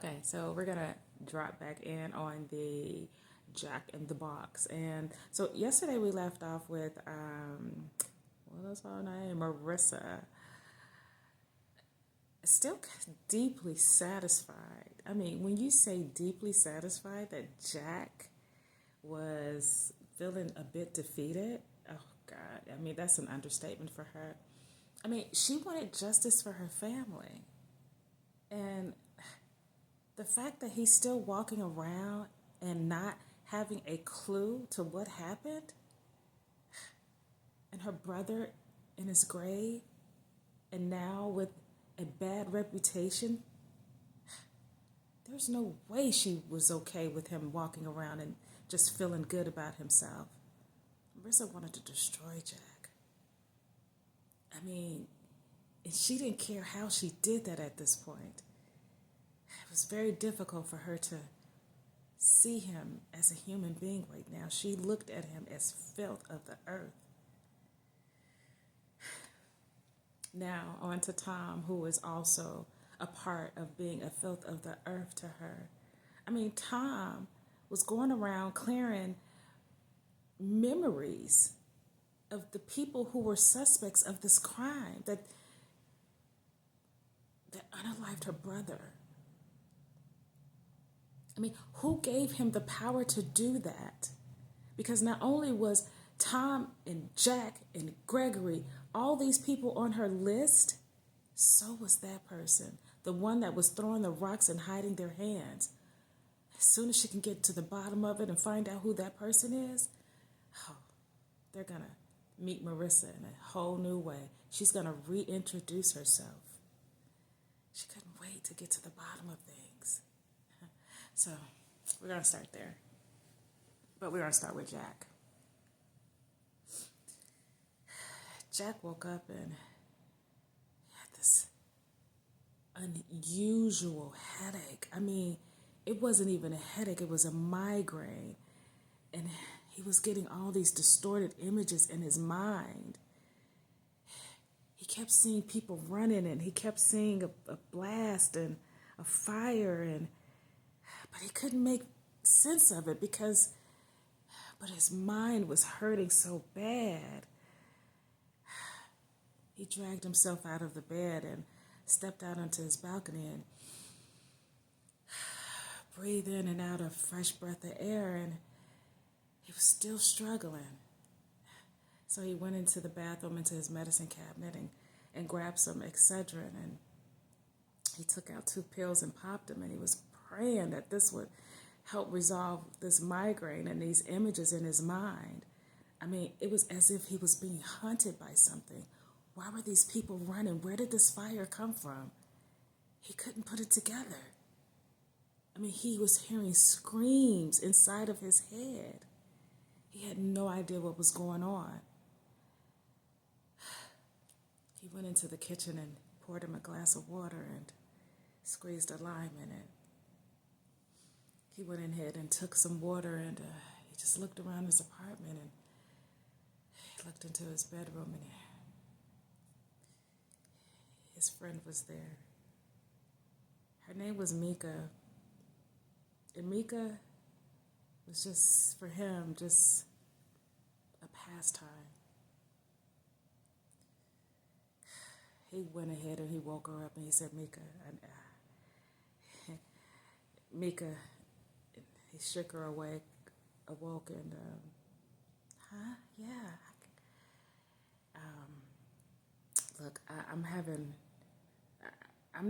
Okay, so we're gonna drop back in on the Jack in the Box, and so yesterday we left off with what was her name, Marissa. Still deeply satisfied. I mean, when you say deeply satisfied that Jack was feeling a bit defeated, oh God, I mean that's an understatement for her. I mean, she wanted justice for her family, and the fact that he's still walking around and not having a clue to what happened, and her brother in his grave, and now with a bad reputation, there's no way she was okay with him walking around and just feeling good about himself. Marissa wanted to destroy Jack. I mean, and she didn't care how she did that at this point. It was very difficult for her to see him as a human being right now. She looked at him as filth of the earth. Now, on to Tom, who is also a part of being a filth of the earth to her. I mean, Tom was going around clearing memories of the people who were suspects of this crime that unalived her brother. I mean, who gave him the power to do that? Because not only was Tom and Jack and Gregory, all these people on her list, so was that person, the one that was throwing the rocks and hiding their hands. As soon as she can get to the bottom of it and find out who that person is, oh, they're going to meet Marissa in a whole new way. She's going to reintroduce herself. She couldn't wait to get to the bottom of things. So we're going to start there. But we're going to start with Jack. Jack woke up and had this unusual headache. I mean, it wasn't even a headache, it was a migraine. And he was getting all these distorted images in his mind. He kept seeing people running, and he kept seeing a blast and a fire, but he couldn't make sense of it but his mind was hurting so bad. He dragged himself out of the bed and stepped out onto his balcony and breathed in and out a fresh breath of air, and he was still struggling. So he went into the bathroom, into his medicine cabinet, and grabbed some Excedrin, and he took out 2 pills and popped them, and he was praying that this would help resolve this migraine and these images in his mind. I mean, it was as if he was being hunted by something. Why were these people running? Where did this fire come from? He couldn't put it together. I mean, he was hearing screams inside of his head. He had no idea what was going on. He went into the kitchen and poured him a glass of water and squeezed a lime in it. He went in ahead and took some water, and he just looked around his apartment, and he looked into his bedroom, and his friend was there. Her name was Mika. And Mika was just, for him, just a pastime. He went ahead and he woke her up and he said, Mika, Mika, he shook her awake, awoke, and, yeah. Look, I'm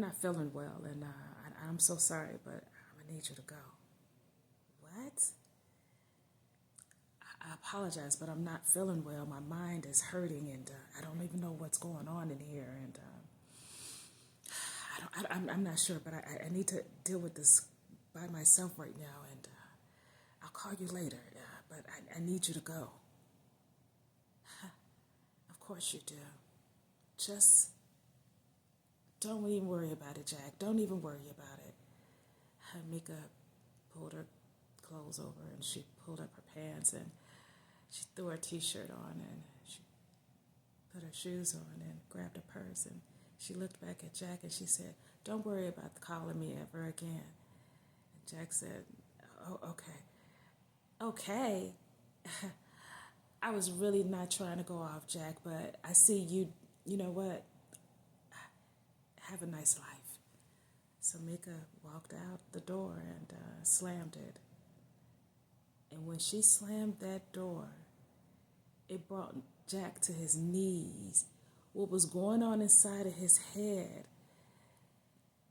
not feeling well, and I'm so sorry, but I'm going to need you to go. What? I apologize, but I'm not feeling well. My mind is hurting, and I don't even know what's going on in here, and I'm not sure, but I need to deal with this by myself right now, and I'll call you later, but I need you to go. Of course you do. Just don't even worry about it, Jack. Don't even worry about it. Mika pulled her clothes over, and she pulled up her pants, and she threw her t-shirt on, and she put her shoes on and grabbed a purse, and she looked back at Jack and she said, Don't worry about calling me ever again. And Jack said, oh, okay. Okay. I was really not trying to go off, Jack, but I see you know what? Have a nice life. So Mika walked out the door and slammed it. And when she slammed that door, it brought Jack to his knees. What was going on inside of his head,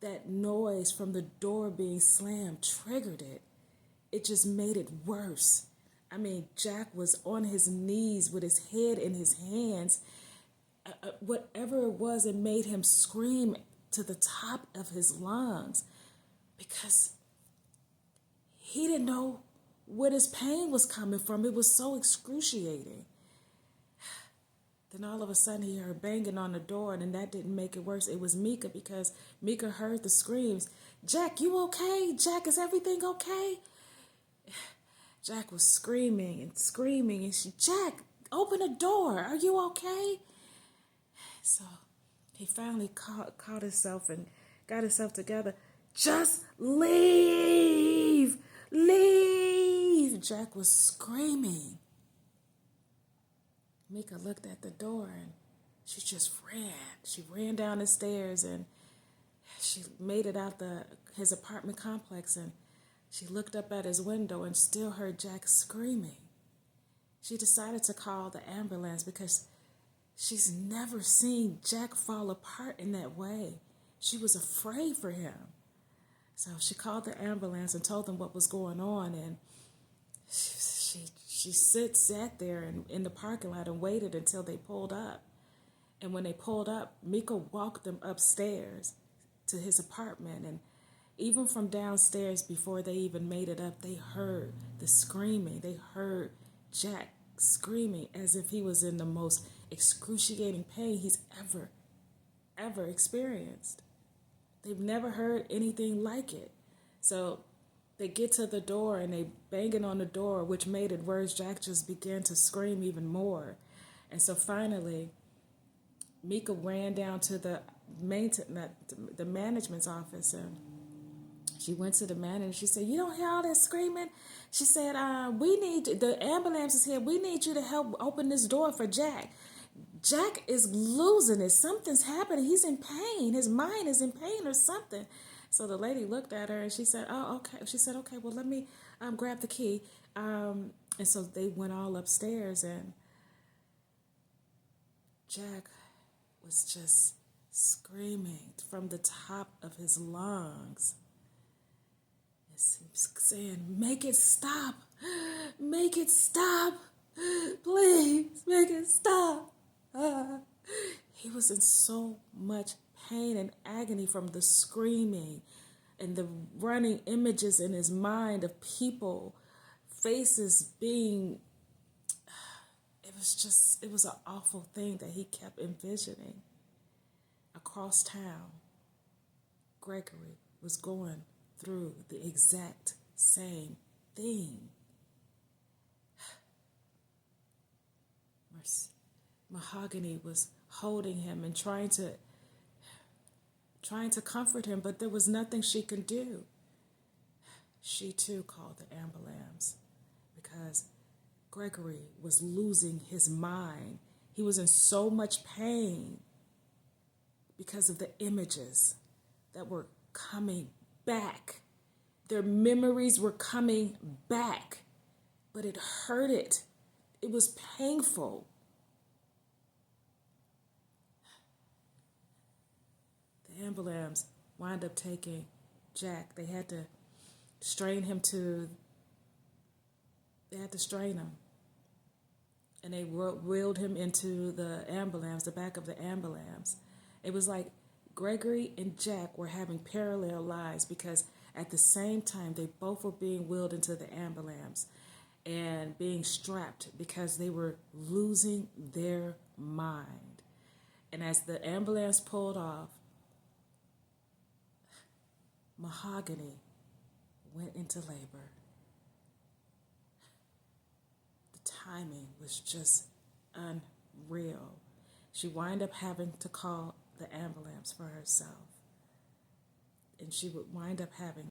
that noise from the door being slammed triggered it. It just made it worse. I mean, Jack was on his knees with his head in his hands. Whatever it was, it made him scream to the top of his lungs because he didn't know where his pain was coming from. It was so excruciating. Then all of a sudden he heard banging on the door, and then that didn't make it worse. It was Mika, because Mika heard the screams. Jack, you okay? Jack, is everything okay? Jack was screaming and screaming, and Jack, open the door. Are you okay? So he finally caught himself and got himself together. Just leave! Leave! Jack was screaming. Mika looked at the door and she just ran. She ran down the stairs and she made it out his apartment complex, and she looked up at his window and still heard Jack screaming. She decided to call the ambulance because she's never seen Jack fall apart in that way. She was afraid for him. So she called the ambulance and told them what was going on, and she sat there in the parking lot and waited until they pulled up. And when they pulled up, Mika walked them upstairs to his apartment, and even from downstairs, before they even made it up, they heard the screaming. They heard Jack screaming as if he was in the most excruciating pain he's ever experienced. They've never heard anything like it. So they get to the door and they banging on the door, which made it worse. Jack just began to scream even more. And so finally, Mika ran down to the management's office, and she went to the manager. She said, "You don't hear all that screaming?" She said, the ambulance is here. We need you to help open this door for Jack. Jack is losing it. Something's happening. He's in pain. His mind is in pain or something. So the lady looked at her and she said, "Oh, okay." She said, "Okay, well, let me grab the key." And so they went all upstairs, and Jack was just screaming from the top of his lungs, saying, "Make it stop. Make it stop. Please, make it stop." He was in so much pain and agony from the screaming and the running images in his mind of people, faces being, it was an awful thing that he kept envisioning. Across town, Gregory was going through the exact same thing. Mahogany was holding him and trying to comfort him, but there was nothing she could do. She too called the ambulance because Gregory was losing his mind. He was in so much pain because of the images that were coming back. Their memories were coming back, but it hurted. It was painful. The ambulance wound up taking Jack. They had to strain him. And they wheeled him into the ambulance, the back of the ambulance. It was like Gregory and Jack were having parallel lives, because at the same time they both were being wheeled into the ambulance and being strapped because they were losing their mind. And as the ambulance pulled off, Mahogany went into labor. The timing was just unreal. She wound up having to call the ambulance for herself. and she would wind up having